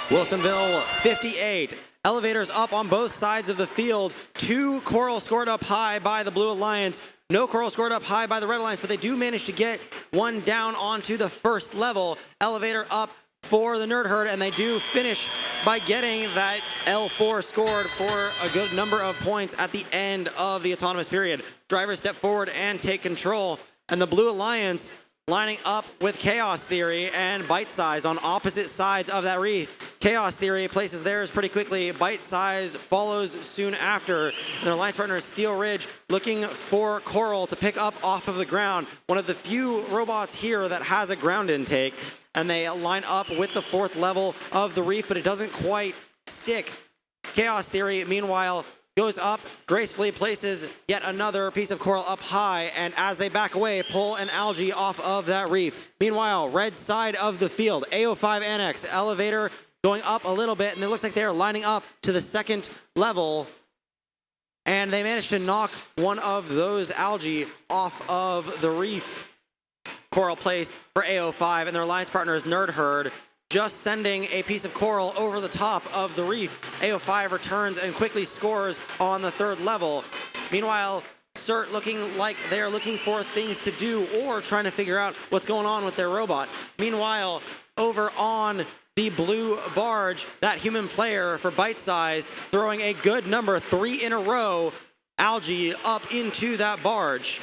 Wilsonville 58. Elevators up on both sides of the field. 2 coral scored up high by the Blue Alliance. No coral scored up high by the Red Alliance, but they do manage to get one down onto the first level. Elevator up for the Nerd Herd, and they do finish by getting that L4 scored for a good number of points at the end of the autonomous period. Drivers step forward and take control, and the Blue Alliance lining up with Chaos Theory and Bite Size on opposite sides of that reef. Chaos Theory places theirs pretty quickly. Bite Size follows soon after. And their alliance partner Steel Ridge looking for coral to pick up off of the ground. One of the few robots here that has a ground intake. And they line up with the 4th level of the reef, but it doesn't quite stick. Chaos Theory, meanwhile, goes up, gracefully places yet another piece of coral up high, and as they back away, pull an algae off of that reef. Meanwhile, red side of the field, AO5 Annex, elevator going up a little bit, and it looks like they're lining up to the 2nd level, and they managed to knock one of those algae off of the reef. Coral placed for AO5, and their alliance partner is Nerd Herd, just sending a piece of coral over the top of the reef. AO5 returns and quickly scores on the 3rd level. Meanwhile, CERT looking like they're looking for things to do or trying to figure out what's going on with their robot. Meanwhile, over on the blue barge, that human player for Bite-Sized throwing a good number, 3 in a row, algae up into that barge.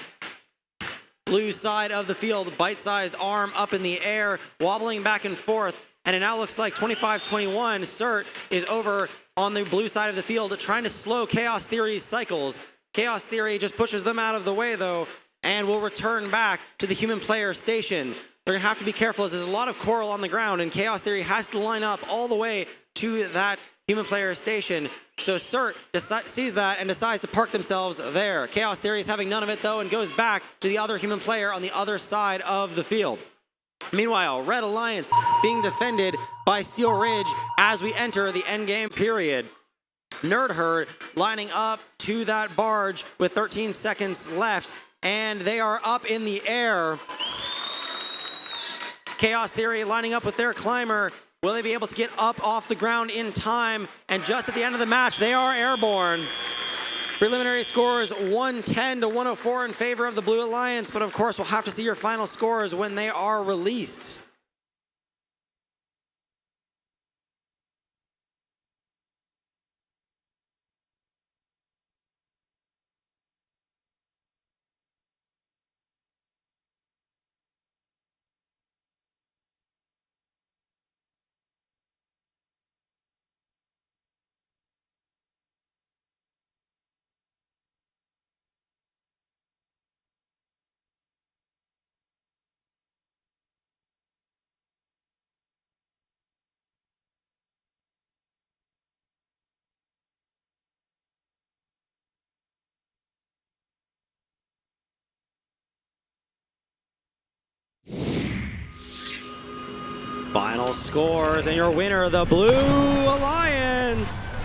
Blue side of the field, Bite-Sized arm up in the air, wobbling back and forth. And it now looks like 25-21, CERT is over on the blue side of the field trying to slow Chaos Theory's cycles. Chaos Theory just pushes them out of the way, though, and will return back to the human player station. They're going to have to be careful as there's a lot of coral on the ground, and Chaos Theory has to line up all the way to that human player station. So CERT sees that and decides to park themselves there. Chaos Theory is having none of it, though, and goes back to the other human player on the other side of the field. Meanwhile, Red Alliance being defended by Steel Ridge as we enter the endgame period. Nerd Herd lining up to that barge with 13 seconds left, and they are up in the air. Chaos Theory lining up with their climber. Will they be able to get up off the ground in time? And just at the end of the match, they are airborne. Preliminary scores 110 to 104 in favor of the Blue Alliance, but of course we'll have to see your final scores when they are released. Final scores, and your winner, the Blue Alliance.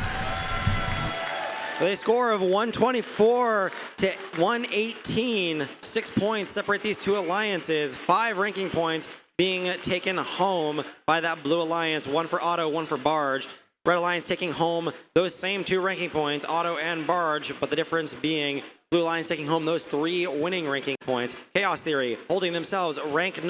With a score of 124 to 118, 6 points separate these two alliances, 5 ranking points being taken home by that Blue Alliance, 1 for Auto, 1 for Barge. Red Alliance taking home those same 2 ranking points, Auto and Barge, but the difference being Blue Alliance taking home those 3 winning ranking points. Chaos Theory holding themselves rank